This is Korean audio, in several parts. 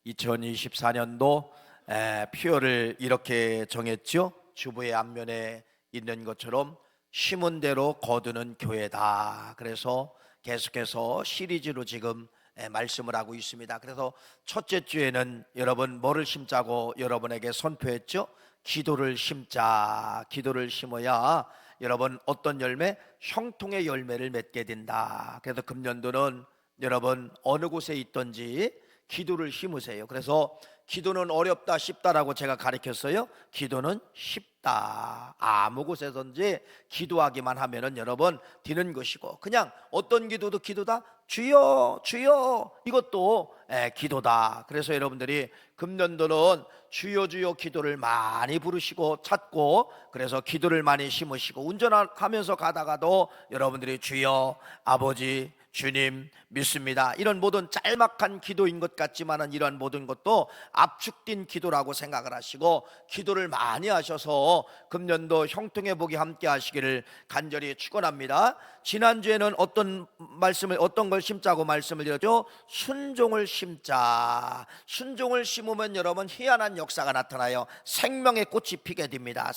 2024년도 표어를 이렇게 정했죠. 주부의 앞면에 있는 것처럼 심은 대로 거두는 교회다. 그래서 계속해서 시리즈로 지금 말씀을 하고 있습니다. 그래서 첫째 주에는 여러분 뭐를 심자고 여러분에게 선포했죠? 기도를 심자. 기도를 심어야 여러분 어떤 열매? 형통의 열매를 맺게 된다. 그래서 금년도는 여러분 어느 곳에 있든지 기도를 심으세요. 그래서 기도는 어렵다 쉽다라고 제가 가르쳤어요. 기도는 쉽다. 아무 곳에든지 기도하기만 하면은 여러분 되는 것이고, 그냥 어떤 기도도 기도다. 주여 주여, 이것도 기도다. 그래서 여러분들이 금년도는 주여 주여 기도를 많이 부르시고 찾고, 그래서 기도를 많이 심으시고, 운전하면서 가다가도 여러분들이 주여, 아버지, 주님 믿습니다, 이런 모든 짤막한 기도인 것 같지만은 이런 모든 것도 압축된 기도라고 생각을 하시고 기도를 많이 하셔서 금년도 형통의 복이 함께 하시기를 간절히 축원합니다. 지난주에는 어떤 걸 심자고 말씀을 드렸죠? 순종을 심자. 순종을 심으면 여러분 희한한 역사가 나타나요. 생명의 꽃이 피게 됩니다.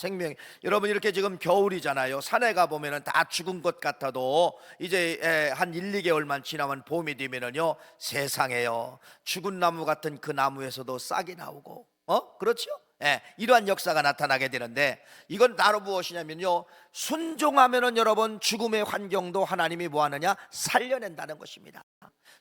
여러분 이렇게 지금 겨울이잖아요. 산에 가 보면은 다 죽은 것 같아도 이제 한 1, 2개월만 지나면 봄이 되면은요, 세상에요, 죽은 나무 같은 그 나무에서도 싹이 나오고, 그렇죠? 이러한 역사가 나타나게 되는데, 이건 바로 무엇이냐면요, 순종하면은 여러분 죽음의 환경도 하나님이 뭐하느냐? 살려낸다는 것입니다.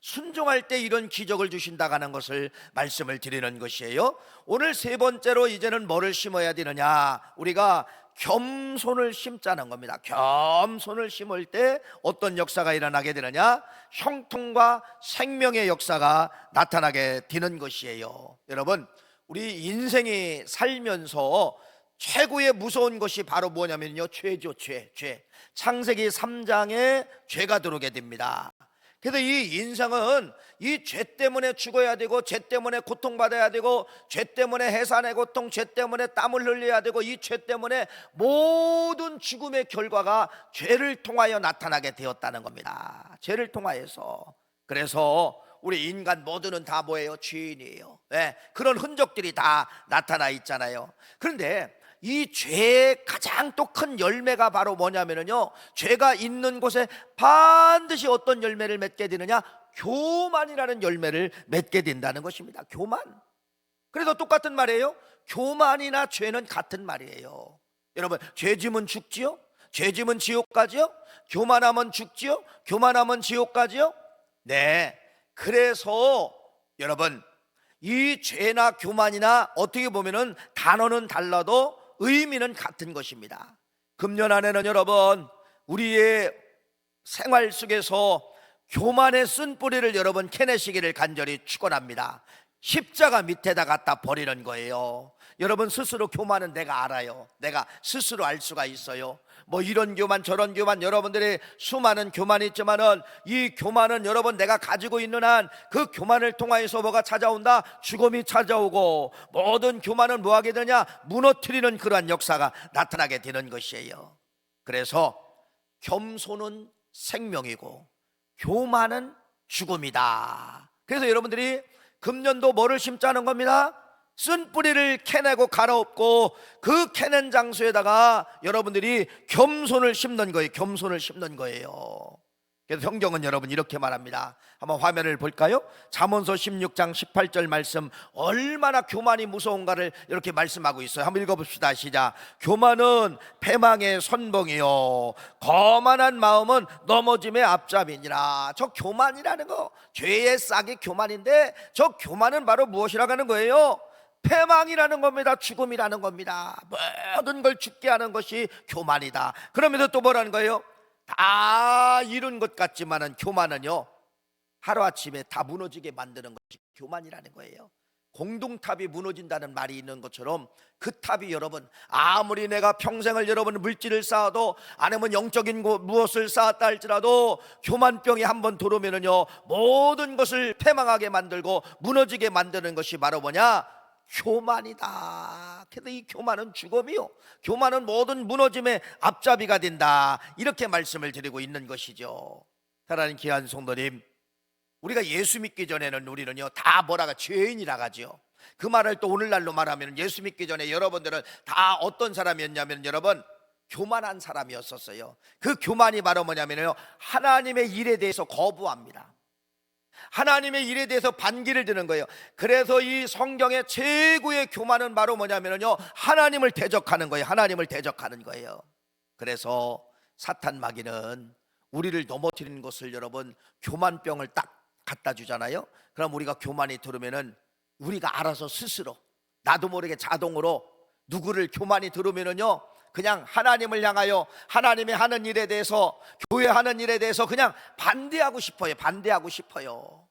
순종할 때 이런 기적을 주신다는 것을 말씀을 드리는 것이에요. 오늘 세 번째로 이제는 뭐를 심어야 되느냐? 우리가 겸손을 심자는 겁니다. 겸손을 심을 때 어떤 역사가 일어나게 되느냐? 형통과 생명의 역사가 나타나게 되는 것이에요. 여러분, 우리 인생이 살면서 최고의 무서운 것이 바로 뭐냐면요, 죄죠. 죄. 창세기 3장에 죄가 들어오게 됩니다. 그래서 이 인생은 이 죄 때문에 죽어야 되고, 죄 때문에 고통받아야 되고, 죄 때문에 해산의 고통, 죄 때문에 땀을 흘려야 되고, 이 죄 때문에 모든 죽음의 결과가 죄를 통하여 나타나게 되었다는 겁니다. 죄를 통하여서. 그래서 우리 인간 모두는 다 뭐예요? 죄인이에요. 그런 흔적들이 다 나타나 있잖아요. 그런데 이 죄의 가장 또 큰 열매가 바로 뭐냐면요, 죄가 있는 곳에 반드시 어떤 열매를 맺게 되느냐? 교만이라는 열매를 맺게 된다는 것입니다. 교만. 그래서 똑같은 말이에요. 교만이나 죄는 같은 말이에요. 여러분, 죄짐은 죽지요? 죄짐은 지옥 가지요? 교만하면 죽지요? 교만하면 지옥 가지요? 네. 그래서 여러분, 이 죄나 교만이나 어떻게 보면은 단어는 달라도 의미는 같은 것입니다. 금년 안에는 여러분 우리의 생활 속에서 교만의 쓴뿌리를 여러분 캐내시기를 간절히 축원합니다. 십자가 밑에다 갖다 버리는 거예요. 여러분 스스로 교만은 내가 알아요. 내가 스스로 알 수가 있어요. 뭐 이런 교만 저런 교만, 여러분들의 수많은 교만이 있지만은 이 교만은 여러분 내가 가지고 있는 한 그 교만을 통하여서 뭐가 찾아온다? 죽음이 찾아오고, 모든 교만은 뭐 하게 되냐? 무너뜨리는 그러한 역사가 나타나게 되는 것이에요. 그래서 겸손은 생명이고 교만은 죽음이다. 그래서 여러분들이 금년도 뭐를 심자는 겁니다? 쓴 뿌리를 캐내고 갈아엎고 그 캐낸 장소에다가 여러분들이 겸손을 심는 거예요. 겸손을 심는 거예요. 그래서 성경은 여러분 이렇게 말합니다. 한번 화면을 볼까요? 잠언서 16장 18절 말씀, 얼마나 교만이 무서운가를 이렇게 말씀하고 있어요. 한번 읽어봅시다. 시작. 교만은 패망의 선봉이요 거만한 마음은 넘어짐의 앞잡이니라. 저 교만이라는 거, 죄의 싹이 교만인데, 저 교만은 바로 무엇이라고 하는 거예요? 패망이라는 겁니다. 죽음이라는 겁니다. 모든 걸 죽게 하는 것이 교만이다. 그러면서 또 뭐라는 거예요? 다 이룬 것 같지만은 교만은요, 하루아침에 다 무너지게 만드는 것이 교만이라는 거예요. 공동탑이 무너진다는 말이 있는 것처럼 그 탑이 여러분 아무리 내가 평생을 여러분 물질을 쌓아도, 아니면 영적인 무엇을 쌓았다 할지라도 교만병이 한번 들어오면은요, 모든 것을 패망하게 만들고 무너지게 만드는 것이 바로 뭐냐? 교만이다. 그래서 이 교만은 죽음이요, 교만은 모든 무너짐의 앞잡이가 된다. 이렇게 말씀을 드리고 있는 것이죠. 사랑하는 귀한 성도님, 우리가 예수 믿기 전에는 우리는요 다 뭐라가 죄인이라 하죠. 그 말을 또 오늘날로 말하면 예수 믿기 전에 여러분들은 다 어떤 사람이었냐면 여러분 교만한 사람이었었어요. 그 교만이 바로 뭐냐면요 하나님의 일에 대해서 거부합니다. 하나님의 일에 대해서 반기를 드는 거예요. 그래서 이 성경의 최고의 교만은 바로 뭐냐면요 하나님을 대적하는 거예요. 하나님을 대적하는 거예요. 그래서 사탄 마귀는 우리를 넘어뜨리는 것을 여러분 교만병을 딱 갖다 주잖아요. 그럼 우리가 교만이 들으면은 우리가 알아서 스스로 나도 모르게 자동으로 누구를 교만이 들으면은요 그냥 하나님을 향하여 하나님의 하는 일에 대해서 교회 하는 일에 대해서 그냥 반대하고 싶어요. 반대하고 싶어요.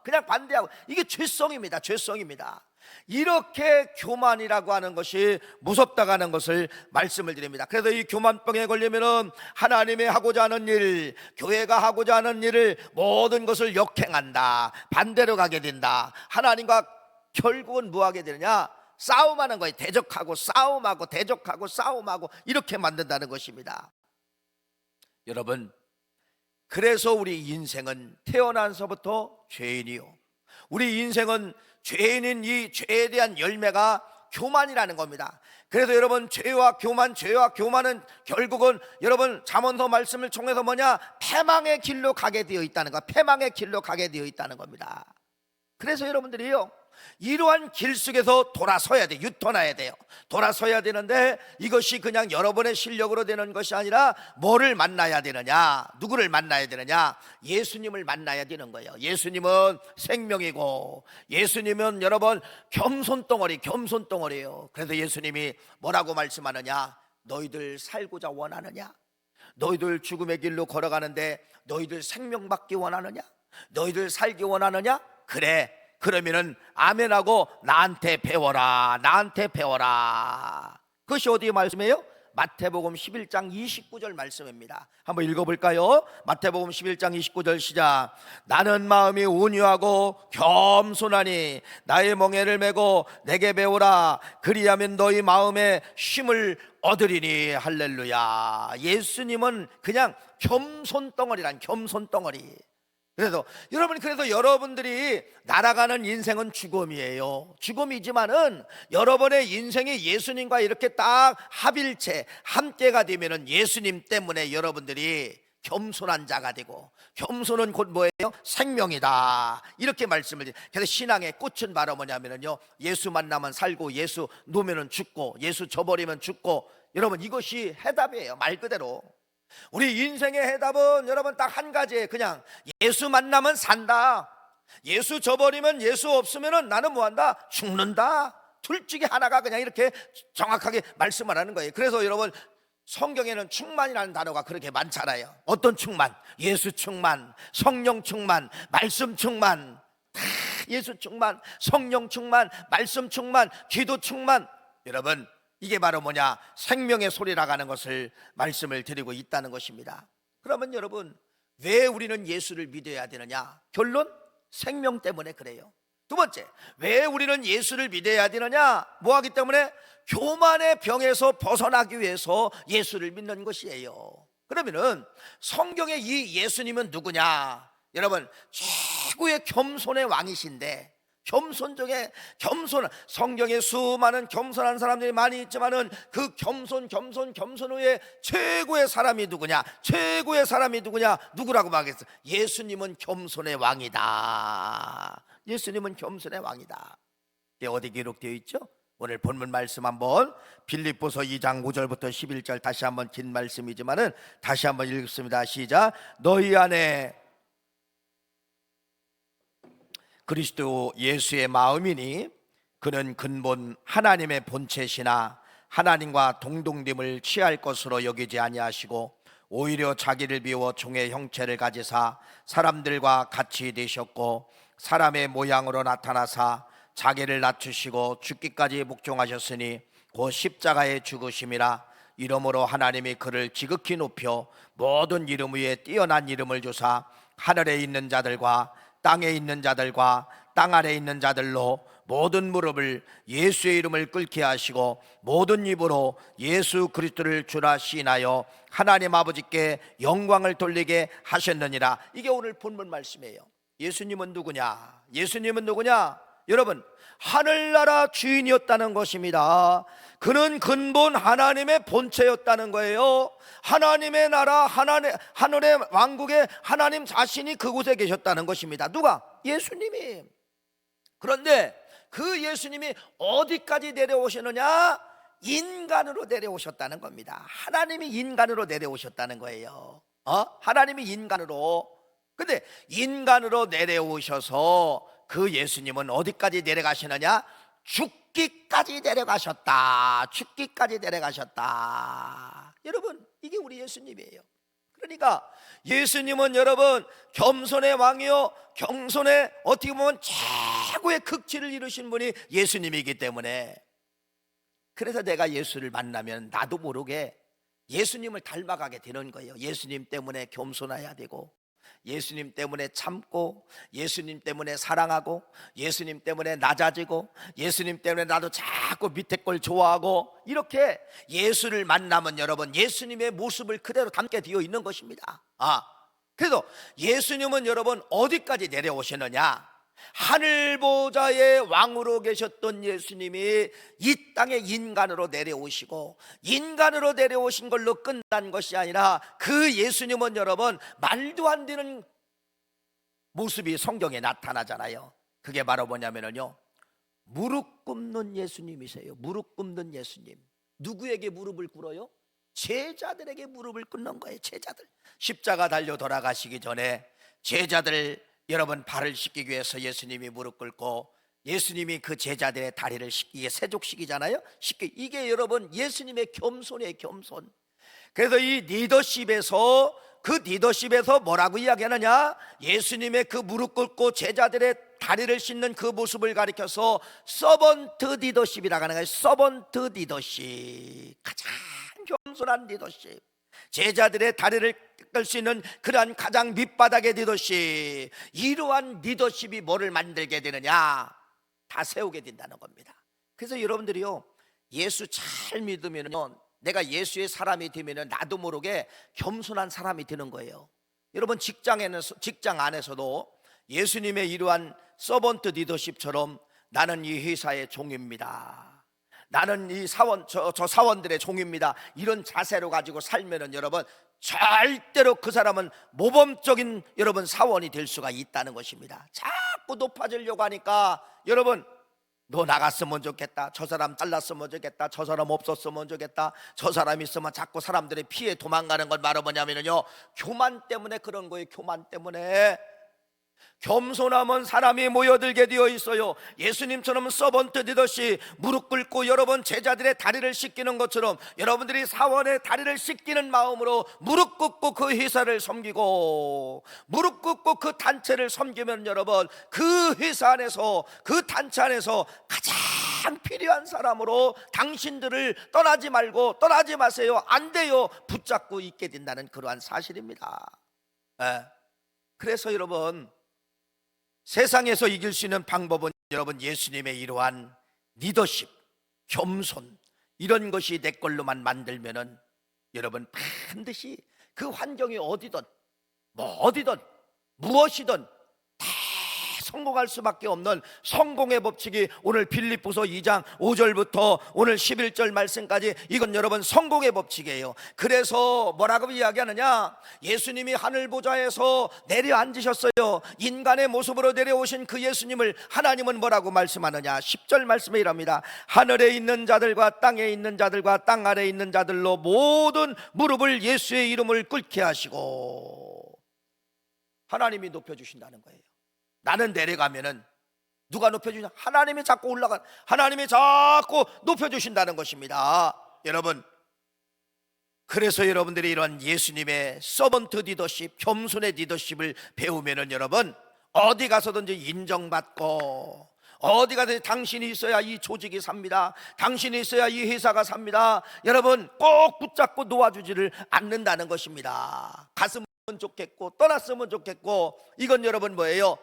그냥 반대하고. 이게 죄성입니다. 죄성입니다. 이렇게 교만이라고 하는 것이 무섭다고 하는 것을 말씀을 드립니다. 그래서 이 교만병에 걸리면은 하나님의 하고자 하는 일, 교회가 하고자 하는 일을 모든 것을 역행한다. 반대로 가게 된다. 하나님과 결국은 뭐 하게 되느냐? 싸움하는 거예요. 대적하고 싸움하고 대적하고 싸움하고 이렇게 만든다는 것입니다. 여러분, 그래서 우리 인생은 태어나서부터 죄인이요, 우리 인생은 죄인인 이 죄에 대한 열매가 교만이라는 겁니다. 그래서 여러분 죄와 교만은 결국은 여러분 잠언서 말씀을 통해서 뭐냐? 패망의 길로 가게 되어 있다는 거. 패망의 길로 가게 되어 있다는 겁니다. 그래서 여러분들이요 이러한 길 속에서 돌아서야 돼. 유턴해야 돼요. 돌아서야 되는데 이것이 그냥 여러분의 실력으로 되는 것이 아니라 뭐를 만나야 되느냐? 누구를 만나야 되느냐? 예수님을 만나야 되는 거예요. 예수님은 생명이고 예수님은 여러분 겸손덩어리예요. 그래서 예수님이 뭐라고 말씀하느냐? 너희들 살고자 원하느냐? 너희들 죽음의 길로 걸어가는데 너희들 생명 받기 원하느냐? 너희들 살기 원하느냐? 그래, 그러면은 아멘하고 나한테 배워라. 나한테 배워라. 그것이 어디에 말씀이에요? 마태복음 11장 29절 말씀입니다. 한번 읽어볼까요? 마태복음 11장 29절 시작. 나는 마음이 온유하고 겸손하니 나의 멍에를 메고 내게 배우라. 그리하면 너희 마음에 쉼을 얻으리니. 할렐루야. 예수님은 그냥 겸손덩어리란 겸손덩어리. 그래서 여러분들이 날아가는 인생은 죽음이에요. 죽음이지만은 여러분의 인생이 예수님과 이렇게 딱 합일체 함께가 되면은 예수님 때문에 여러분들이 겸손한 자가 되고, 겸손은 곧 뭐예요? 생명이다. 이렇게 말씀을 드려요. 그래서 신앙의 꽃은 바로 뭐냐면요 예수 만나면 살고 예수 놓으면 죽고 예수 저버리면 죽고. 여러분 이것이 해답이에요. 말 그대로 우리 인생의 해답은 여러분 딱 한 가지예요. 그냥 예수 만나면 산다. 예수 저버리면, 예수 없으면 나는 뭐한다? 죽는다. 둘 중에 하나가 그냥 이렇게 정확하게 말씀을 하는 거예요. 그래서 여러분 성경에는 충만이라는 단어가 그렇게 많잖아요. 어떤 충만? 예수 충만, 성령 충만, 말씀 충만. 예수 충만, 성령 충만, 말씀 충만, 기도 충만. 여러분 이게 바로 뭐냐? 생명의 소리라고 하는 것을 말씀을 드리고 있다는 것입니다. 그러면 여러분 왜 우리는 예수를 믿어야 되느냐? 결론, 생명 때문에 그래요. 두 번째, 왜 우리는 예수를 믿어야 되느냐? 뭐 하기 때문에? 교만의 병에서 벗어나기 위해서 예수를 믿는 것이에요. 그러면은 성경의 이 예수님은 누구냐? 여러분 최고의 겸손의 왕이신데, 겸손 중에 겸손, 성경에 수많은 겸손한 사람들이 많이 있지만은 그 겸손 후에 최고의 사람이 누구냐? 최고의 사람이 누구냐? 누구라고 말하겠어? 예수님은 겸손의 왕이다. 예수님은 겸손의 왕이다. 이게 어디 기록되어 있죠? 오늘 본문 말씀 한번 빌립보서 2장 5절부터 11절 다시 한번 긴 말씀이지만은 다시 한번 읽습니다. 시작. 너희 안에 그리스도 예수의 마음이니 그는 근본 하나님의 본체시나 하나님과 동등됨을 취할 것으로 여기지 아니하시고 오히려 자기를 비워 종의 형체를 가지사 사람들과 같이 되셨고 사람의 모양으로 나타나사 자기를 낮추시고 죽기까지 복종하셨으니 곧 십자가에 죽으심이라. 이러므로 하나님이 그를 지극히 높여 모든 이름 위에 뛰어난 이름을 주사 하늘에 있는 자들과 땅에 있는 자들과 땅 아래에 있는 자들로 모든 무릎을 예수의 이름을 꿇게 하시고 모든 입으로 예수 그리스도를 주라 시인하여 하나님 아버지께 영광을 돌리게 하셨느니라. 이게 오늘 본문 말씀이에요. 예수님은 누구냐? 예수님은 누구냐? 여러분, 하늘나라 주인이었다는 것입니다. 그는 근본 하나님의 본체였다는 거예요. 하나님의 나라, 하늘의 왕국에 하나님 자신이 그곳에 계셨다는 것입니다. 누가? 예수님이. 그런데 그 예수님이 어디까지 내려오시느냐? 인간으로 내려오셨다는 겁니다. 하나님이 인간으로 내려오셨다는 거예요. 하나님이 인간으로. 근데 인간으로 내려오셔서 그 예수님은 어디까지 내려가시느냐? 죽기까지 내려가셨다. 죽기까지 내려가셨다. 여러분, 이게 우리 예수님이에요. 그러니까 예수님은 여러분 겸손의 왕이요, 겸손의 어떻게 보면 최고의 극치를 이루신 분이 예수님이기 때문에, 그래서 내가 예수를 만나면 나도 모르게 예수님을 닮아가게 되는 거예요. 예수님 때문에 겸손해야 되고, 예수님 때문에 참고, 예수님 때문에 사랑하고, 예수님 때문에 낮아지고, 예수님 때문에 나도 자꾸 밑에 걸 좋아하고, 이렇게 예수를 만나면 여러분 예수님의 모습을 그대로 담게 되어 있는 것입니다. 그래서 예수님은 여러분 어디까지 내려오시느냐? 하늘 보좌의 왕으로 계셨던 예수님이 이 땅에 인간으로 내려오시고, 인간으로 내려오신 걸로 끝난 것이 아니라 그 예수님은 여러분 말도 안 되는 모습이 성경에 나타나잖아요. 그게 바로 뭐냐면요, 무릎 꿇는 예수님이세요. 무릎 꿇는 예수님. 누구에게 무릎을 꿇어요? 제자들에게 무릎을 꿇는 거예요. 제자들. 십자가 달려 돌아가시기 전에 제자들 여러분 발을 씻기기 위해서 예수님이 무릎 꿇고, 예수님이 그 제자들의 다리를 씻기게 세족시키잖아요. 이게 여러분 예수님의 겸손이에요. 겸손. 그래서 이 리더십에서, 그 리더십에서 뭐라고 이야기하느냐? 예수님의 그 무릎 꿇고 제자들의 다리를 씻는 그 모습을 가리켜서 서번트 리더십이라고 하는 거예요. 서번트 리더십. 가장 겸손한 리더십. 제자들의 다리를 끌 수 있는 그러한 가장 밑바닥의 리더십. 이러한 리더십이 뭐를 만들게 되느냐? 다 세우게 된다는 겁니다. 그래서 여러분들이요, 예수 잘 믿으면요, 내가 예수의 사람이 되면은 나도 모르게 겸손한 사람이 되는 거예요. 여러분 직장 안에서도 예수님의 이러한 서번트 리더십처럼 나는 이 회사의 종입니다, 나는 이 저 사원들의 종입니다, 이런 자세로 가지고 살면은 여러분 절대로 그 사람은 모범적인 여러분 사원이 될 수가 있다는 것입니다. 자꾸 높아지려고 하니까 여러분, 너 나갔으면 좋겠다, 저 사람 잘랐으면 좋겠다, 저 사람 없었으면 좋겠다, 저 사람 있으면 자꾸 사람들이 피해 도망가는 건 바로 뭐냐면요, 교만 때문에 그런 거예요. 교만 때문에. 겸손하면 사람이 모여들게 되어 있어요. 예수님처럼 서번트 리더십, 무릎 꿇고 여러분 제자들의 다리를 씻기는 것처럼 여러분들이 사원의 다리를 씻기는 마음으로 무릎 꿇고 그 회사를 섬기고, 무릎 꿇고 그 단체를 섬기면 여러분 그 회사 안에서, 그 단체 안에서 가장 필요한 사람으로 당신들을 떠나지 말고, 떠나지 마세요, 안 돼요, 붙잡고 있게 된다는 그러한 사실입니다. 그래서 여러분 세상에서 이길 수 있는 방법은 여러분 예수님의 이러한 리더십, 겸손, 이런 것이 내 걸로만 만들면은 여러분 반드시 그 환경이 어디든 어디든 무엇이든 다 성공할 수밖에 없는 성공의 법칙이 오늘 빌립보서 2장 5절부터 오늘 11절 말씀까지, 이건 여러분 성공의 법칙이에요. 그래서 뭐라고 이야기하느냐? 예수님이 하늘 보좌에서 내려앉으셨어요. 인간의 모습으로 내려오신 그 예수님을 하나님은 뭐라고 말씀하느냐? 10절 말씀에 이랍니다. 하늘에 있는 자들과 땅에 있는 자들과 땅 아래에 있는 자들로 모든 무릎을 예수의 이름을 꿇게 하시고, 하나님이 높여주신다는 거예요. 나는 내려가면은 누가 높여주냐? 하나님이 자꾸 하나님이 자꾸 높여주신다는 것입니다. 여러분, 그래서 여러분들이 이런 예수님의 서번트 리더십, 겸손의 리더십을 배우면은 여러분 어디 가서든지 인정받고, 어디 가든지 당신이 있어야 이 조직이 삽니다, 당신이 있어야 이 회사가 삽니다. 여러분 꼭 붙잡고 놓아주지를 않는다는 것입니다. 갔으면 좋겠고 떠났으면 좋겠고, 이건 여러분 뭐예요?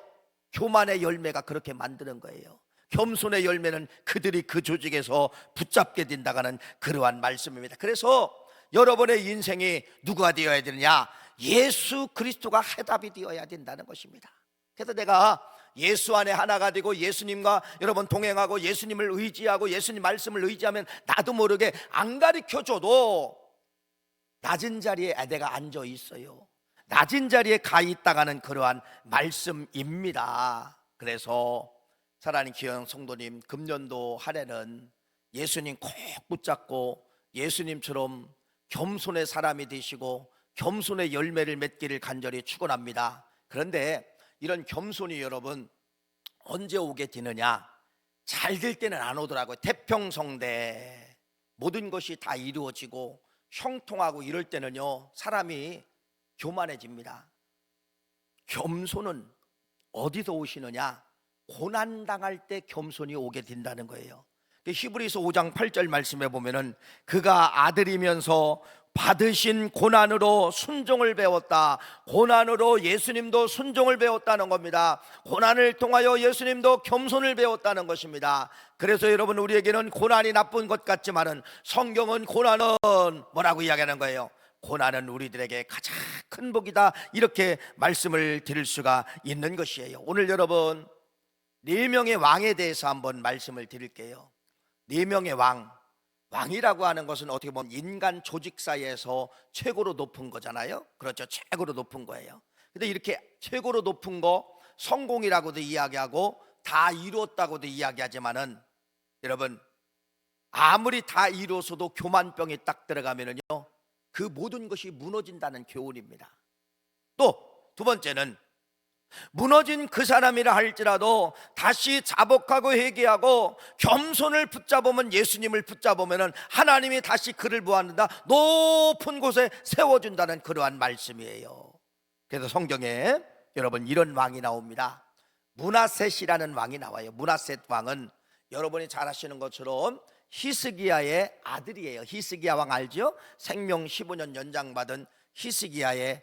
교만의 열매가 그렇게 만드는 거예요. 겸손의 열매는 그들이 그 조직에서 붙잡게 된다는 그러한 말씀입니다. 그래서 여러분의 인생이 누가 되어야 되느냐? 예수 그리스도가 해답이 되어야 된다는 것입니다. 그래서 내가 예수 안에 하나가 되고 예수님과 여러분 동행하고 예수님을 의지하고 예수님 말씀을 의지하면 나도 모르게 안 가르쳐줘도 낮은 자리에 내가 앉아 있어요. 낮은 자리에 가 있다가는 그러한 말씀입니다. 그래서 사랑하는 귀한 성도님, 금년도 한 해는 예수님 콕 붙잡고 예수님처럼 겸손의 사람이 되시고 겸손의 열매를 맺기를 간절히 축원합니다. 그런데 이런 겸손이 여러분 언제 오게 되느냐? 잘 될 때는 안 오더라고요. 태평성대 모든 것이 다 이루어지고 형통하고 이럴 때는요 사람이 교만해집니다. 겸손은 어디서 오시느냐? 고난당할 때 겸손이 오게 된다는 거예요. 히브리서 5장 8절 말씀에 보면은 그가 아들이면서 받으신 고난으로 순종을 배웠다. 고난으로 예수님도 순종을 배웠다는 겁니다. 고난을 통하여 예수님도 겸손을 배웠다는 것입니다. 그래서 여러분 우리에게는 고난이 나쁜 것 같지만은 성경은 고난은 뭐라고 이야기하는 거예요? 고난은 우리들에게 가장 큰 복이다, 이렇게 말씀을 드릴 수가 있는 것이에요. 오늘 여러분 4명의 왕에 대해서 한번 말씀을 드릴게요. 4명의 왕이라고 하는 것은 어떻게 보면 인간 조직 사이에서 최고로 높은 거잖아요. 그렇죠, 최고로 높은 거예요. 근데 이렇게 최고로 높은 거 성공이라고도 이야기하고 다 이루었다고도 이야기하지만은 여러분 아무리 다 이루어서도 교만병이 딱 들어가면은요 그 모든 것이 무너진다는 교훈입니다. 또 두 번째는 무너진 그 사람이라 할지라도 다시 자복하고 회개하고 겸손을 붙잡으면, 예수님을 붙잡으면 하나님이 다시 그를 보았는다, 높은 곳에 세워준다는 그러한 말씀이에요. 그래서 성경에 여러분 이런 왕이 나옵니다. 므낫셋이라는 왕이 나와요. 므낫셋 왕은 여러분이 잘 아시는 것처럼 히스기야의 아들이에요. 히스기야 왕 알죠? 생명 15년 연장받은 히스기야의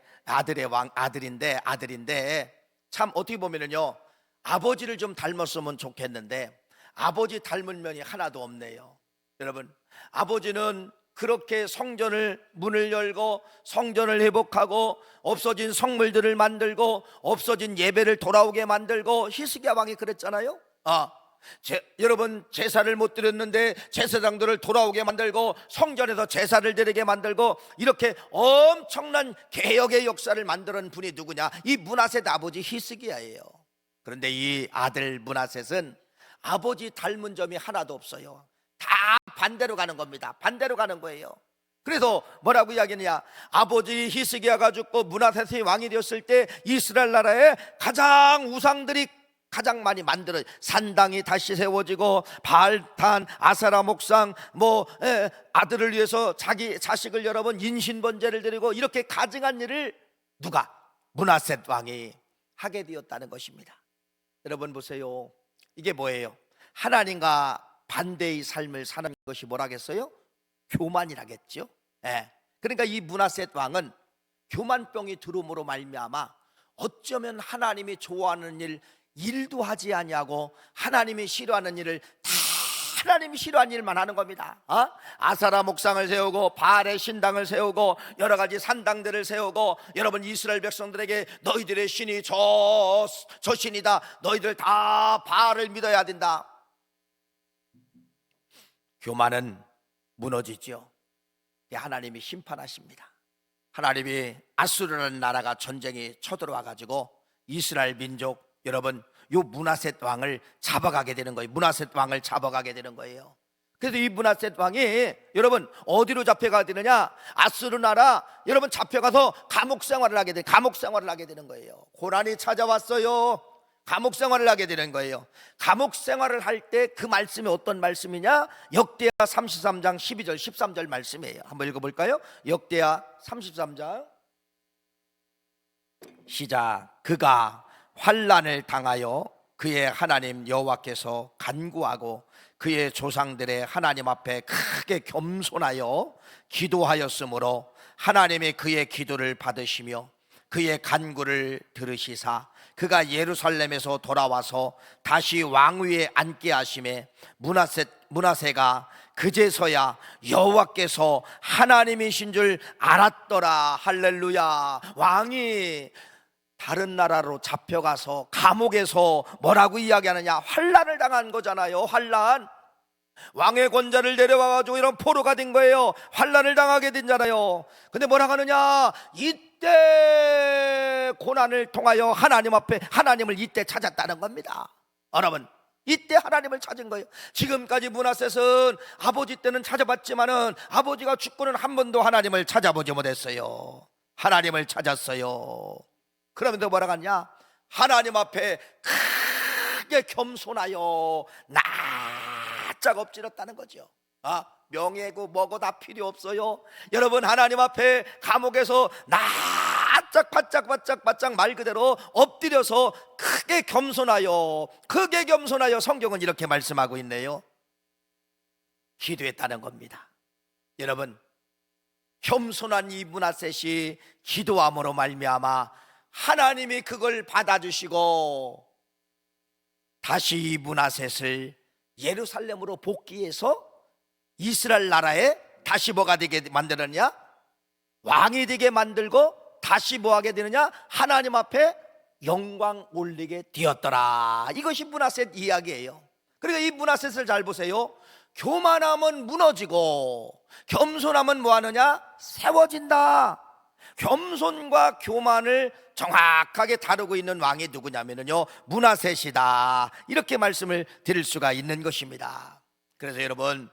아들인데 참 어떻게 보면은요 아버지를 좀 닮았으면 좋겠는데 아버지 닮은 면이 하나도 없네요. 여러분 아버지는 그렇게 성전을 문을 열고 성전을 회복하고 없어진 성물들을 만들고 없어진 예배를 돌아오게 만들고, 히스기야 왕이 그랬잖아요. 여러분 제사를 못 드렸는데 제사장들을 돌아오게 만들고 성전에서 제사를 드리게 만들고 이렇게 엄청난 개혁의 역사를 만드는 분이 누구냐? 이 므낫셋 아버지 히스기야예요. 그런데 이 아들 므낫셋은 아버지 닮은 점이 하나도 없어요. 다 반대로 가는 겁니다. 반대로 가는 거예요. 그래서 뭐라고 이야기하느냐? 아버지 히스기야가 죽고 므낫셋이 왕이 되었을 때 이스라엘 나라에 가장 우상들이 가장 많이 만들어 산당이 다시 세워지고 바알단, 아세라 목상, 아들을 위해서 자기 자식을 여러분 인신번제를 드리고 이렇게 가증한 일을 누가? 므낫셋 왕이 하게 되었다는 것입니다. 여러분 보세요. 이게 뭐예요? 하나님과 반대의 삶을 사는 것이 뭐라겠어요? 교만이라겠죠. 그러니까 이 므낫셋 왕은 교만병이 들음으로 말미암아 어쩌면 하나님이 좋아하는 일도 하지 아니하고 하나님이 싫어하는 일을 다 하나님이 싫어하는 일만 하는 겁니다. 아사라 목상을 세우고 바알의 신당을 세우고 여러 가지 산당들을 세우고, 여러분 이스라엘 백성들에게 너희들의 신이 저 신이다, 너희들 다 바알을 믿어야 된다. 교만은 무너지죠. 하나님이 심판하십니다. 하나님이 아수르라는 나라가 전쟁이 쳐들어와 가지고 이스라엘 민족 여러분 요 므낫셋 왕을 잡아가게 되는 거예요. 므낫셋 왕을 잡아가게 되는 거예요. 그래서 이 므낫셋 왕이 여러분 어디로 잡혀가게 되느냐? 아수르 나라 여러분 잡혀가서 감옥 생활을 하게 되는 거예요. 고난이 찾아왔어요. 감옥 생활을 하게 되는 거예요. 감옥 생활을 할 때 그 말씀이 어떤 말씀이냐? 역대하 33장 12절 13절 말씀이에요. 한번 읽어볼까요? 역대하 33장 시작. 그가 환난을 당하여 그의 하나님 여호와께서 간구하고 그의 조상들의 하나님 앞에 크게 겸손하여 기도하였으므로 하나님이 그의 기도를 받으시며 그의 간구를 들으시사 그가 예루살렘에서 돌아와서 다시 왕위에 앉게 하심에 므낫세가 그제서야 여호와께서 하나님이신 줄 알았더라. 할렐루야. 왕이 다른 나라로 잡혀가서 감옥에서 뭐라고 이야기하느냐? 환난을 당한 거잖아요. 환난. 왕의 권자를 내려와가지고 이런 포로가 된 거예요. 환난을 당하게 된잖아요. 근데 뭐라고 하느냐? 이때 고난을 통하여 하나님 앞에 하나님을 이때 찾았다는 겁니다. 여러분, 이때 하나님을 찾은 거예요. 지금까지 므낫셋은 아버지 때는 찾아봤지만은 아버지가 죽고는 한 번도 하나님을 찾아보지 못했어요. 하나님을 찾았어요. 그러면서 뭐라고 하냐? 하나님 앞에 크게 겸손하여 낯짝 엎드렸다는 거죠. 명예고 뭐고 다 필요 없어요. 여러분, 하나님 앞에 감옥에서 낯짝 바짝 말 그대로 엎드려서 크게 겸손하여 성경은 이렇게 말씀하고 있네요. 기도했다는 겁니다. 여러분, 겸손한 이 므낫셋이 기도함으로 말미암아 하나님이 그걸 받아주시고 다시 이 므낫셋을 예루살렘으로 복귀해서 이스라엘 나라에 다시 뭐가 되게 만들었냐? 왕이 되게 만들고 다시 뭐 하게 되느냐? 하나님 앞에 영광 올리게 되었더라. 이것이 므낫셋 이야기예요. 그러니까 이 므낫셋을 잘 보세요. 교만함은 무너지고 겸손함은 뭐 하느냐? 세워진다. 겸손과 교만을 정확하게 다루고 있는 왕이 누구냐면요, 므낫셋이다. 이렇게 말씀을 드릴 수가 있는 것입니다. 그래서 여러분,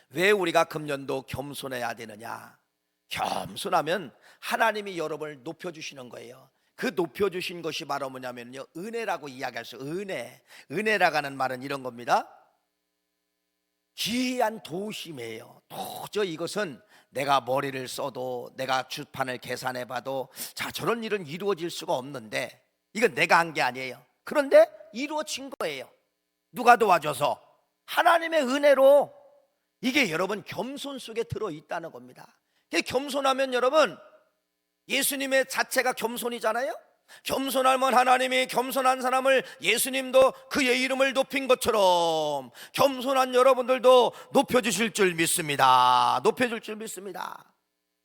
왜 우리가 금년도 겸손해야 되느냐? 겸손하면 하나님이 여러분을 높여주시는 거예요. 그 높여주신 것이 바로 뭐냐면요, 은혜라고 이야기할 수. 은혜라고 하는 말은 이런 겁니다. 기이한 도우심이에요. 도저히 이것은 내가 머리를 써도, 내가 주판을 계산해봐도 저런 일은 이루어질 수가 없는데, 이건 내가 한 게 아니에요. 그런데 이루어진 거예요. 누가 도와줘서? 하나님의 은혜로. 이게 여러분 겸손 속에 들어있다는 겁니다. 겸손하면 여러분, 예수님의 자체가 겸손이잖아요. 겸손하면 하나님이 겸손한 사람을, 예수님도 그의 이름을 높인 것처럼 겸손한 여러분들도 높여주실 줄 믿습니다. 높여줄 줄 믿습니다.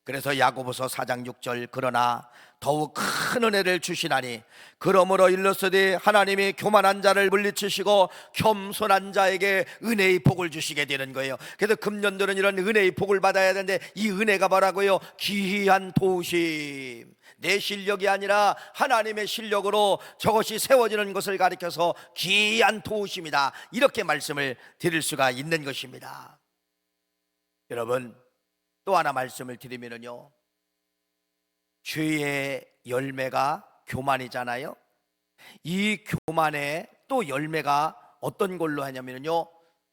그래서 야고보서 4장 6절, 그러나 더욱 큰 은혜를 주시나니 그러므로 일렀으되 하나님이 교만한 자를 물리치시고 겸손한 자에게 은혜의 복을 주시게 되는 거예요. 그래서 금년도는 이런 은혜의 복을 받아야 되는데, 이 은혜가 뭐라고요? 기이한 도우심. 내 실력이 아니라 하나님의 실력으로 저것이 세워지는 것을 가리켜서 기이한 도우심이다. 이렇게 말씀을 드릴 수가 있는 것입니다. 여러분, 또 하나 말씀을 드리면요, 죄의 열매가 교만이잖아요. 이 교만의 또 열매가 어떤 걸로 하냐면요,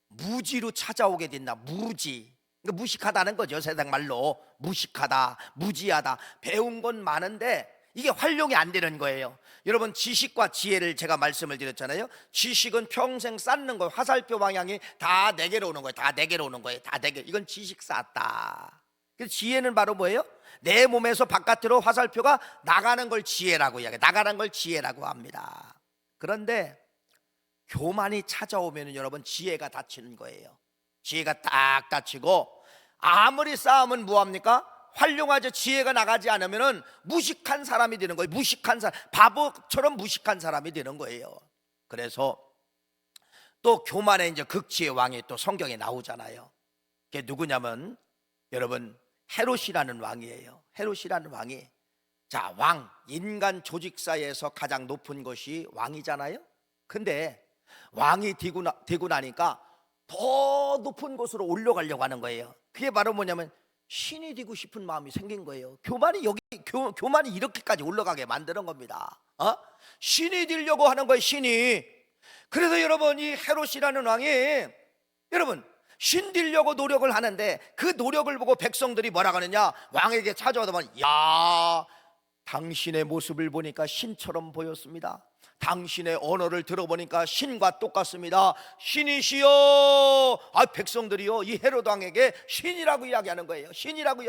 무지로 찾아오게 된다. 무지. 그러니까 무식하다는 거죠. 세상 말로 무식하다, 무지하다. 배운 건 많은데 이게 활용이 안 되는 거예요. 여러분, 지식과 지혜를 제가 말씀을 드렸잖아요. 지식은 평생 쌓는 거예요. 화살표 방향이 다 내게로 오는 거예요. 다 내게로 오는 거예요. 다 내게. 이건 지식 쌓았다. 그래서 지혜는 바로 뭐예요? 내 몸에서 바깥으로 화살표가 나가는 걸 지혜라고 이야기해요. 나가는 걸 지혜라고 합니다. 그런데 교만이 찾아오면 여러분, 지혜가 닫히는 거예요. 지혜가 딱 닫히고, 아무리 쌓으면 뭐합니까? 활용하죠. 지혜가 나가지 않으면 무식한 사람이 되는 거예요. 무식한 사람, 바보처럼 무식한 사람이 되는 거예요. 그래서 또 교만의 이제 극치의 왕이 또 성경에 나오잖아요. 그게 누구냐면 여러분, 헤롯이라는 왕이에요. 헤롯이라는 왕이, 왕, 인간 조직사에서 가장 높은 것이 왕이잖아요. 근데 왕이 되고 나니까 더 높은 곳으로 올라가려고 하는 거예요. 그게 바로 뭐냐면 신이 되고 싶은 마음이 생긴 거예요. 교만이 이렇게까지 올라가게 만드는 겁니다. 신이 되려고 하는 거예요. 신이. 그래서 여러분, 이 헤롯이라는 왕이 여러분 신 되려고 노력을 하는데, 그 노력을 보고 백성들이 뭐라고 하느냐? 왕에게 찾아오다 보면, 야, 당신의 모습을 보니까 신처럼 보였습니다. 당신의 언어를 들어보니까 신과 똑같습니다. 신이시여. 백성들이요, 이 헤롯 왕에게 신이라고 이야기하는 거예요. 신이라고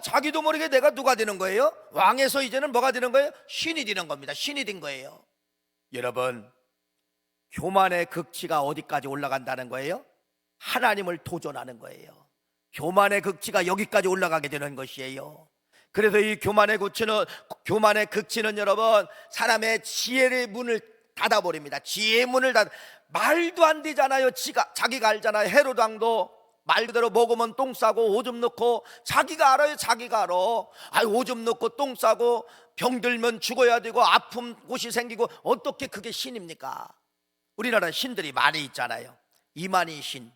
자기도 모르게 내가 누가 되는 거예요? 왕에서 이제는 뭐가 되는 거예요? 신이 되는 겁니다. 신이 된 거예요. 여러분, 교만의 극치가 어디까지 올라간다는 거예요? 하나님을 도전하는 거예요. 교만의 극치가 여기까지 올라가게 되는 것이에요. 그래서 이 교만의 극치는 여러분, 사람의 지혜의 문을 닫아버립니다. 지혜의 문을 말도 안 되잖아요. 자기가 알잖아요. 헤롯 왕도 말 그대로 먹으면 똥 싸고 오줌 넣고, 자기가 알아요. 자기가 알아. 오줌 넣고 똥 싸고 병들면 죽어야 되고 아픈 곳이 생기고, 어떻게 그게 신입니까? 우리나라 신들이 많이 있잖아요. 이만희 신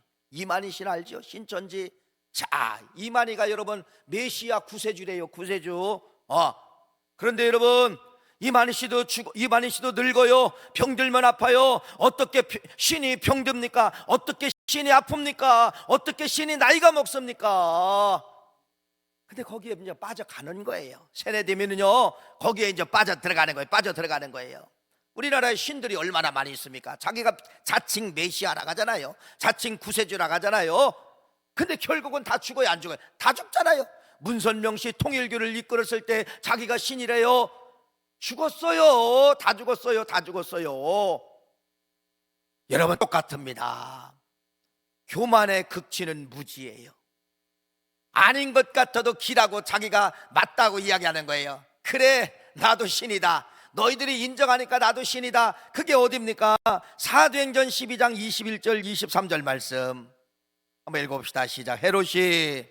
알죠? 신천지. 자, 이만희가 여러분 메시아 구세주래요. 구세주. 그런데 여러분, 이만희 씨도 늙어요. 병들면 아파요. 어떻게 신이 병듭니까? 어떻게 신이 아픕니까? 어떻게 신이 나이가 먹습니까? 근데 거기에 이제 빠져가는 거예요. 세뇌되면은요, 거기에 이제 빠져 들어가는 거예요. 우리나라의 신들이 얼마나 많이 있습니까? 자기가 자칭 메시아라고 하잖아요. 자칭 구세주라고 하잖아요. 근데 결국은 다 죽어요, 안 죽어요? 다 죽잖아요. 문선명 씨 통일교를 이끌었을 때 자기가 신이래요. 죽었어요. 다 죽었어요. 여러분, 똑같습니다. 교만의 극치는 무지예요. 아닌 것 같아도 기라고 자기가 맞다고 이야기하는 거예요. 그래, 나도 신이다. 너희들이 인정하니까 나도 신이다. 그게 어딥니까? 사도행전 12장 21절 23절 말씀 한번 읽어봅시다. 시작. 헤롯이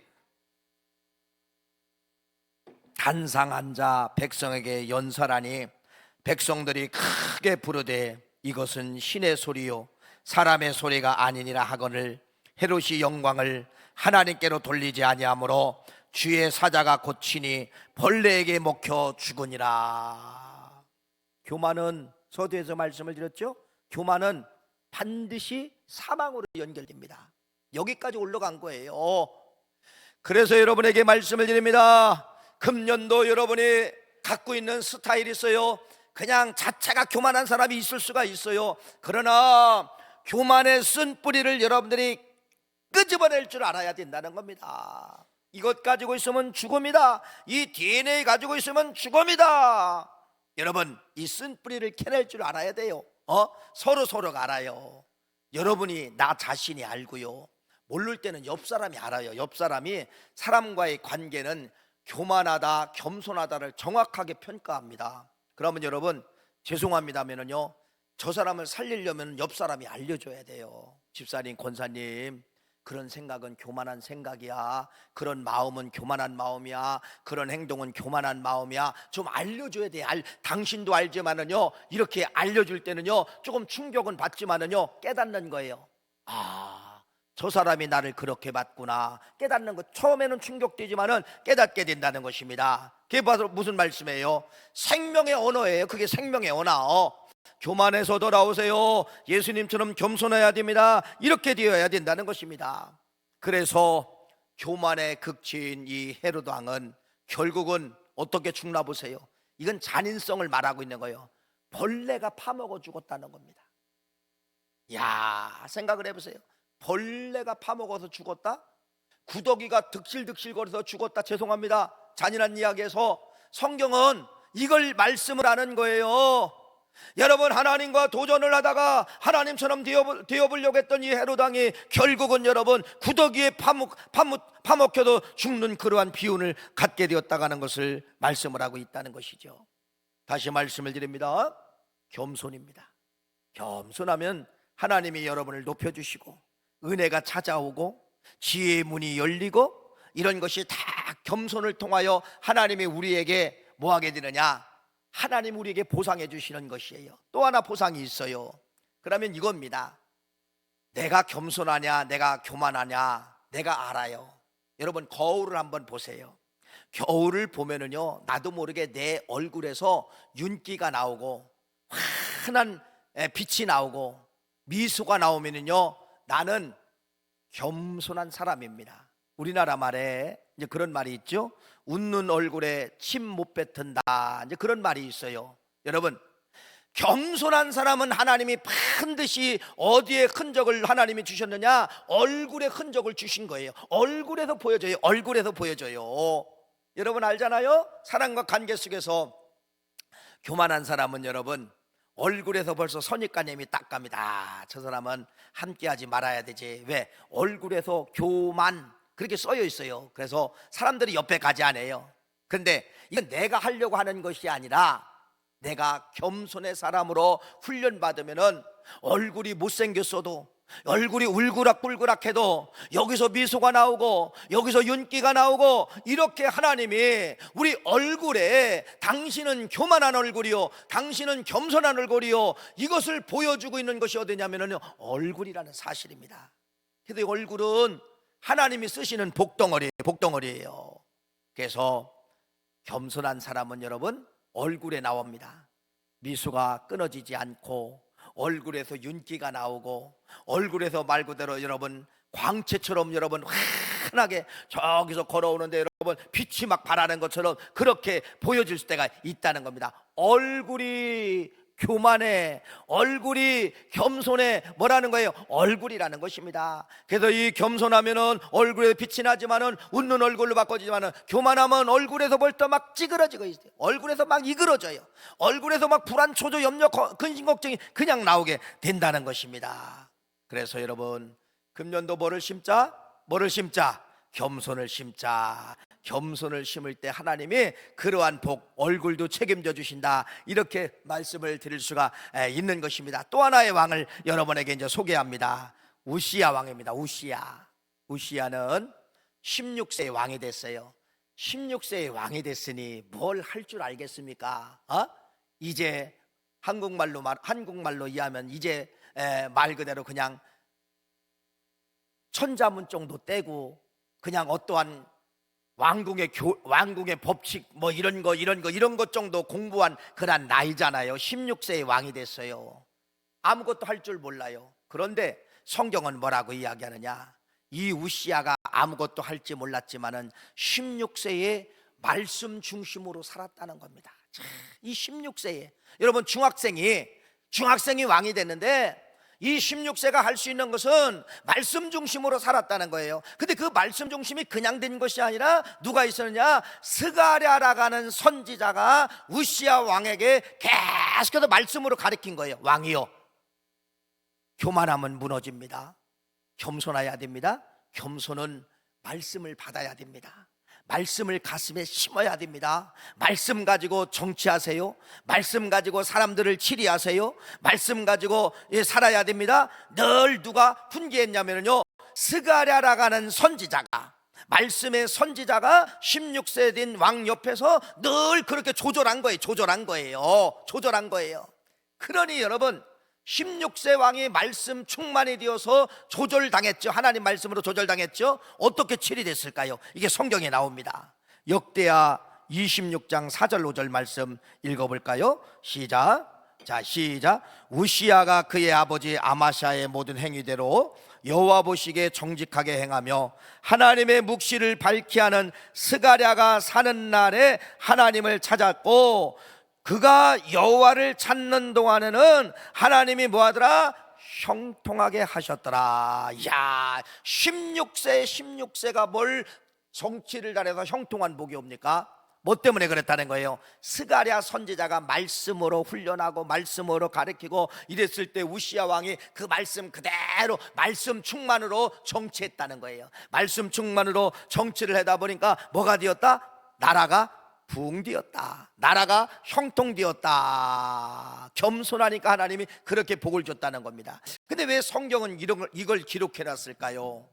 단상한 자 백성에게 연설하니 백성들이 크게 부르되 이것은 신의 소리요 사람의 소리가 아니니라 하거늘 헤롯이 영광을 하나님께로 돌리지 아니하므로 주의 사자가 고치니 벌레에게 먹혀 죽으니라. 교만은, 서두에서 말씀을 드렸죠? 교만은 반드시 사망으로 연결됩니다. 여기까지 올라간 거예요. 그래서 여러분에게 말씀을 드립니다. 금년도 여러분이 갖고 있는 스타일이 있어요. 그냥 자체가 교만한 사람이 있을 수가 있어요. 그러나 교만의 쓴 뿌리를 여러분들이 끄집어낼 줄 알아야 된다는 겁니다. 이것 가지고 있으면 죽음이다. 이 DNA 가지고 있으면 죽음이다. 여러분, 이 쓴 뿌리를 캐낼 줄 알아야 돼요. 서로가 알아요. 여러분이 나 자신이 알고요, 모를 때는 옆 사람이 알아요. 옆 사람이 사람과의 관계는 교만하다, 겸손하다를 정확하게 평가합니다. 그러면 여러분, 죄송합니다면은요, 저 사람을 살리려면 옆 사람이 알려줘야 돼요. 집사님, 권사님, 그런 생각은 교만한 생각이야. 그런 마음은 교만한 마음이야. 그런 행동은 교만한 마음이야. 좀 알려줘야 돼. 당신도 알지만은요, 이렇게 알려줄 때는요, 조금 충격은 받지만은요, 깨닫는 거예요. 저 사람이 나를 그렇게 봤구나. 깨닫는 것. 처음에는 충격되지만은 깨닫게 된다는 것입니다. 그게 바로 무슨 말씀이에요? 생명의 언어예요. 그게 생명의 언어. 교만에서 돌아오세요. 예수님처럼 겸손해야 됩니다. 이렇게 되어야 된다는 것입니다. 그래서 교만의 극치인 이 헤롯 왕은 결국은 어떻게 죽나 보세요. 이건 잔인성을 말하고 있는 거예요. 벌레가 파먹어 죽었다는 겁니다. 생각을 해보세요. 벌레가 파먹어서 죽었다? 구더기가 득실득실거려서 죽었다? 죄송합니다, 잔인한 이야기에서 성경은 이걸 말씀을 하는 거예요. 여러분, 하나님과 도전을 하다가 하나님처럼 되어보려고 했던 이 헤롯 왕이 결국은 여러분 구더기에 파먹혀도 죽는 그러한 비운을 갖게 되었다는 것을 말씀을 하고 있다는 것이죠. 다시 말씀을 드립니다. 겸손입니다. 겸손하면 하나님이 여러분을 높여주시고 은혜가 찾아오고 지혜의 문이 열리고, 이런 것이 다 겸손을 통하여 하나님이 우리에게 뭐 하게 되느냐? 하나님 우리에게 보상해 주시는 것이에요. 또 하나 보상이 있어요. 그러면 이겁니다. 내가 겸손하냐, 내가 교만하냐, 내가 알아요. 여러분, 거울을 한번 보세요. 거울을 보면은요, 나도 모르게 내 얼굴에서 윤기가 나오고 환한 빛이 나오고 미소가 나오면은요, 나는 겸손한 사람입니다. 우리나라 말에 이제 그런 말이 있죠. 웃는 얼굴에 침 못 뱉은다, 이제 그런 말이 있어요. 여러분, 겸손한 사람은 하나님이 반드시 어디에 흔적을 하나님이 주셨느냐? 얼굴에 흔적을 주신 거예요. 얼굴에서 보여져요. 얼굴에서 보여져요. 여러분 알잖아요. 사람과 관계 속에서 교만한 사람은 여러분 얼굴에서 벌써 선입관념이 딱 갑니다. 저 사람은 함께하지 말아야 되지. 왜? 얼굴에서 교만 그렇게 써여 있어요. 그래서 사람들이 옆에 가지 않아요. 그런데 이건 내가 하려고 하는 것이 아니라 내가 겸손의 사람으로 훈련받으면은 얼굴이 못생겼어도, 얼굴이 울그락불그락해도 여기서 미소가 나오고 여기서 윤기가 나오고, 이렇게 하나님이 우리 얼굴에 당신은 교만한 얼굴이요, 당신은 겸손한 얼굴이요, 이것을 보여주고 있는 것이 어디냐면요, 얼굴이라는 사실입니다. 그래서 얼굴은 하나님이 쓰시는 복덩어리예요. 그래서 겸손한 사람은 여러분 얼굴에 나옵니다. 미소가 끊어지지 않고 얼굴에서 윤기가 나오고 얼굴에서 말 그대로 여러분 광채처럼 여러분 환하게 저기서 걸어오는데 여러분 빛이 막 발하는 것처럼 그렇게 보여질 때가 있다는 겁니다. 얼굴이 교만해, 얼굴이 겸손해, 뭐라는 거예요? 얼굴이라는 것입니다. 그래서 이 겸손하면은 얼굴에 빛이 나지만은 웃는 얼굴로 바꿔지지만은 교만하면 얼굴에서 벌써 막 찌그러지고 있어요. 얼굴에서 막 이그러져요. 얼굴에서 막 불안, 초조, 염려, 근심, 걱정이 그냥 나오게 된다는 것입니다. 그래서 여러분 금년도 뭐를 심자? 겸손을 심자. 겸손을 심을 때 하나님이 그러한 복, 얼굴도 책임져 주신다, 이렇게 말씀을 드릴 수가 있는 것입니다. 또 하나의 왕을 여러분에게 이제 소개합니다. 우시야 왕입니다. 우시야는 16세의 왕이 됐어요. 16세의 왕이 됐으니 뭘 할 줄 알겠습니까? 이제 한국말로 이해하면 이제 말 그대로 그냥 천자문종도 떼고 그냥 어떠한 왕궁의 법칙 뭐 이런 것 정도 공부한 그런 나이잖아요. 16세의 왕이 됐어요. 아무것도 할 줄 몰라요. 그런데 성경은 뭐라고 이야기하느냐? 이 우시야가 아무것도 할지 몰랐지만은 16세에 말씀 중심으로 살았다는 겁니다. 이 16세에 여러분 중학생이 왕이 됐는데 이 16세가 할 수 있는 것은 말씀 중심으로 살았다는 거예요. 근데 그 말씀 중심이 그냥 된 것이 아니라 누가 있었느냐? 스가랴라고 하는 선지자가 우시야 왕에게 계속해서 말씀으로 가르친 거예요. 왕이요, 교만하면 무너집니다. 겸손해야 됩니다. 겸손은 말씀을 받아야 됩니다. 말씀을 가슴에 심어야 됩니다. 말씀 가지고 정치하세요. 말씀 가지고 사람들을 치리하세요. 말씀 가지고 살아야 됩니다. 늘 누가 훈계했냐면요, 스가랴라고 하는 선지자가, 말씀의 선지자가 16세 된 왕 옆에서 늘 그렇게 조절한 거예요. 그러니 여러분 16세 왕이 말씀 충만이 되어서 조절당했죠. 하나님 말씀으로 조절당했죠. 어떻게 치리됐을까요? 이게 성경에 나옵니다. 역대하 26장 4절 5절 말씀 읽어볼까요? 시작. 우시야가 그의 아버지 아마샤의 모든 행위대로 여호와 보시기에 정직하게 행하며 하나님의 묵시를 밝히 하는 스가랴가 사는 날에 하나님을 찾았고, 그가 여호와를 찾는 동안에는 하나님이 뭐하더라? 형통하게 하셨더라. 야, 16세가 뭘 정치를 잘해서 형통한 복이 옵니까? 뭐 때문에 그랬다는 거예요? 스가랴 선지자가 말씀으로 훈련하고 말씀으로 가르치고 이랬을 때 우시야 왕이 그 말씀 그대로 말씀 충만으로 정치했다는 거예요. 말씀 충만으로 정치를 하다 보니까 뭐가 되었다? 나라가 부흥되었다. 나라가 형통되었다. 겸손하니까 하나님이 그렇게 복을 줬다는 겁니다. 근데 왜 성경은 이걸 기록해 놨을까요?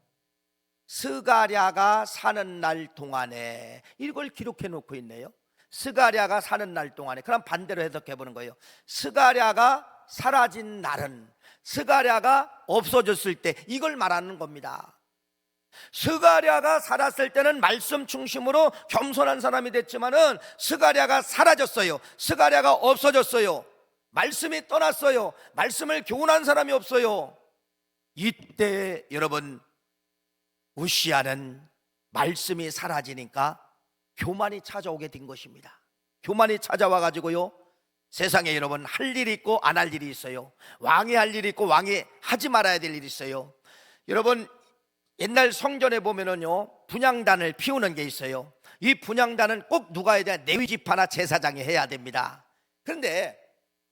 스가랴가 사는 날 동안에 이걸 기록해 놓고 있네요. 스가랴가 사는 날 동안에. 그럼 반대로 해석해 보는 거예요. 스가랴가 사라진 날은, 스가랴가 없어졌을 때, 이걸 말하는 겁니다. 스가랴가 살았을 때는 말씀 중심으로 겸손한 사람이 됐지만은 스가랴가 사라졌어요. 스가랴가 없어졌어요. 말씀이 떠났어요. 말씀을 교훈한 사람이 없어요. 이때 여러분 우시야는 말씀이 사라지니까 교만이 찾아오게 된 것입니다. 교만이 찾아와 가지고요, 세상에 여러분 할 일이 있고 안 할 일이 있어요. 왕이 할 일이 있고 왕이 하지 말아야 될 일이 있어요. 여러분 옛날 성전에 보면은요, 분향단을 피우는 게 있어요. 이 분향단은 꼭 누가 해야 돼? 레위 지파나 제사장이 해야 됩니다. 그런데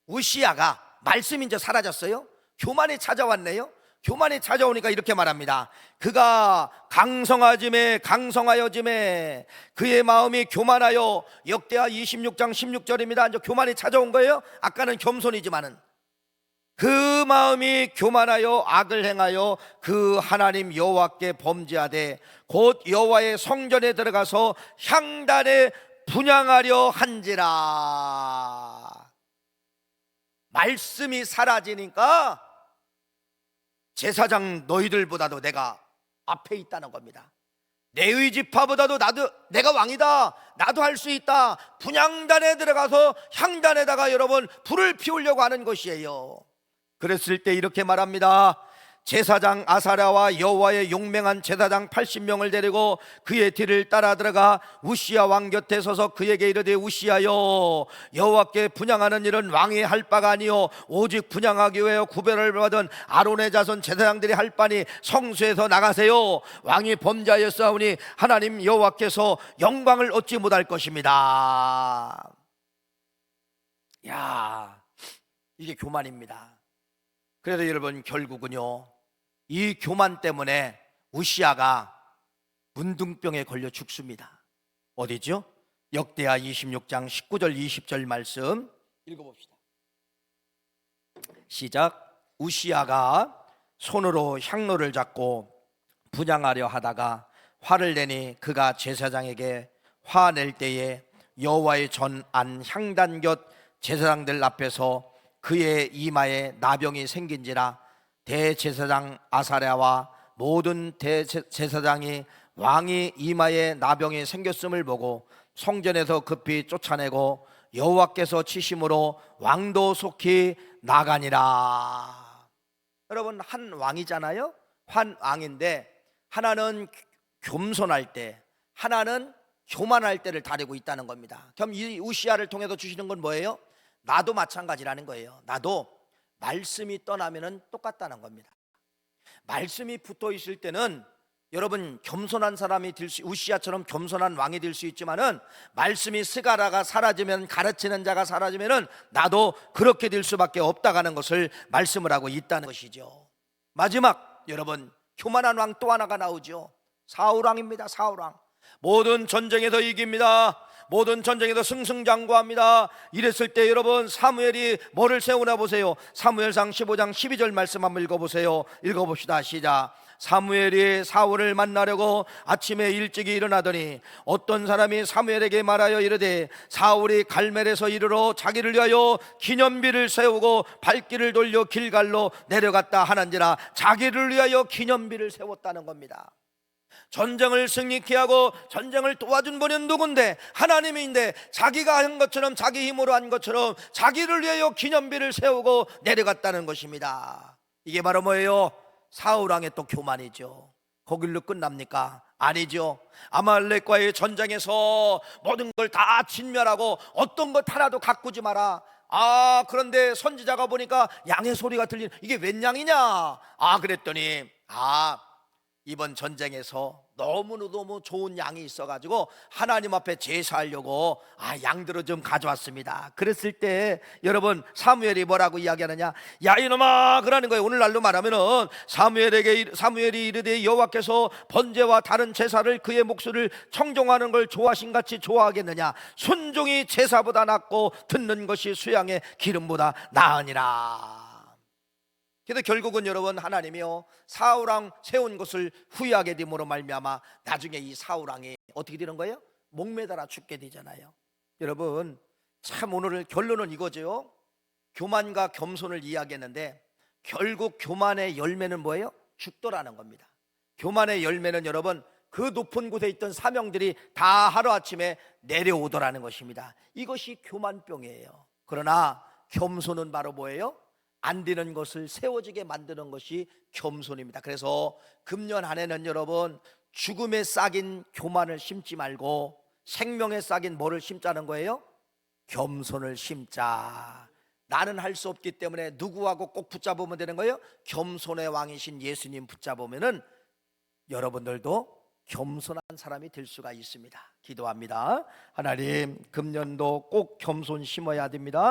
우시야가 말씀이 이제 사라졌어요. 교만이 찾아왔네요. 교만이 찾아오니까 이렇게 말합니다. 그가 강성하짐에 강성하여짐에 그의 마음이 교만하여. 역대하 26장 16절입니다. 이제 교만이 찾아온 거예요. 아까는 겸손이지만은 그 마음이 교만하여 악을 행하여 그 하나님 여호와께 범죄하되 곧 여호와의 성전에 들어가서 향단에 분향하려 한지라. 말씀이 사라지니까 제사장 너희들보다도 내가 앞에 있다는 겁니다. 내의 지파보다도 내가 왕이다. 나도 할 수 있다. 분향단에 들어가서 향단에다가 여러분 불을 피우려고 하는 것이에요. 그랬을 때 이렇게 말합니다. 제사장 아사랴와 여호와의 용맹한 제사장 80명을 데리고 그의 뒤를 따라 들어가 우시야 왕 곁에 서서 그에게 이르되 우시야여, 여호와께 분향하는 일은 왕이 할 바가 아니요 오직 분향하기 위하여 구별을 받은 아론의 자손 제사장들이 할 바니 성소에서 나가세요. 왕이 범죄하였사오니 하나님 여호와께서 영광을 얻지 못할 것입니다. 야, 이게 교만입니다. 그래서 여러분 결국은요, 이 교만 때문에 우시야가 문둥병에 걸려 죽습니다. 어디죠? 역대하 26장 19절 20절 말씀 읽어봅시다. 시작. 우시야가 손으로 향로를 잡고 분향하려 하다가 화를 내니 그가 제사장에게 화낼 때에 여호와의 전 안 향단 곁 제사장들 앞에서 그의 이마에 나병이 생긴지라. 대제사장 아사랴와 모든 대제사장이 왕이 이마에 나병이 생겼음을 보고 성전에서 급히 쫓아내고 여호와께서 치심으로 왕도 속히 나가니라. 여러분, 한 왕이잖아요. 한 왕인데 하나는 겸손할 때, 하나는 교만할 때를 다루고 있다는 겁니다. 그럼 이 우시야를 통해서 주시는 건 뭐예요? 나도 마찬가지라는 거예요. 나도 말씀이 떠나면은 똑같다는 겁니다. 말씀이 붙어 있을 때는 여러분 겸손한 사람이 될 수, 우시야처럼 겸손한 왕이 될 수 있지만은 말씀이 스가라가 사라지면, 가르치는 자가 사라지면은 나도 그렇게 될 수밖에 없다가는 것을 말씀을 하고 있다는 것이죠. 마지막 여러분, 교만한 왕 또 하나가 나오죠. 사울 왕입니다. 사울 왕. 모든 전쟁에서 이깁니다. 모든 전쟁에서 승승장구합니다. 이랬을 때 여러분, 사무엘이 뭐를 세우나 보세요. 사무엘상 15장 12절 말씀 한번 읽어보세요. 읽어봅시다. 시작. 사무엘이 사울을 만나려고 아침에 일찍이 일어나더니 어떤 사람이 사무엘에게 말하여 이르되 사울이 갈멜에서 이르러 자기를 위하여 기념비를 세우고 발길을 돌려 길갈로 내려갔다 하는지라. 자기를 위하여 기념비를 세웠다는 겁니다. 전쟁을 승리케 하고 전쟁을 도와준 분은 누군데? 하나님인데 자기가 한 것처럼, 자기 힘으로 한 것처럼 자기를 위하여 기념비를 세우고 내려갔다는 것입니다. 이게 바로 뭐예요? 사울왕의 또 교만이죠. 거길로 끝납니까? 아니죠. 아말렉과의 전쟁에서 모든 걸 다 진멸하고 어떤 것 하나도 가꾸지 마라. 그런데 선지자가 보니까 양의 소리가 들리는, 이게 웬 양이냐? 그랬더니 이번 전쟁에서 너무너무 좋은 양이 있어가지고 하나님 앞에 제사하려고 양들을 좀 가져왔습니다. 그랬을 때 여러분, 사무엘이 뭐라고 이야기하느냐? 야 이놈아, 그러는 거예요. 오늘날로 말하면은 사무엘이 이르되 여호와께서 번제와 다른 제사를 그의 목소리를 청종하는 걸 좋아하신 같이 좋아하겠느냐? 순종이 제사보다 낫고 듣는 것이 수양의 기름보다 나으니라. 그래서 결국은 여러분, 하나님이요 사울왕 세운 것을 후회하게 됨으로 말미암아 나중에 이 사울왕이 어떻게 되는 거예요? 목매달아 죽게 되잖아요. 여러분, 참 오늘 결론은 이거죠. 교만과 겸손을 이야기했는데 결국 교만의 열매는 뭐예요? 죽더라는 겁니다. 교만의 열매는 여러분, 그 높은 곳에 있던 사명들이 다 하루아침에 내려오더라는 것입니다. 이것이 교만병이에요. 그러나 겸손은 바로 뭐예요? 안 되는 것을 세워지게 만드는 것이 겸손입니다. 그래서 금년 한 해는 여러분, 죽음에 싹인 교만을 심지 말고 생명에 싹인 뭐를 심자는 거예요? 겸손을 심자. 나는 할 수 없기 때문에 누구하고 꼭 붙잡으면 되는 거예요? 겸손의 왕이신 예수님 붙잡으면은 여러분들도 겸손한 사람이 될 수가 있습니다. 기도합니다. 하나님, 금년도 꼭 겸손 심어야 됩니다.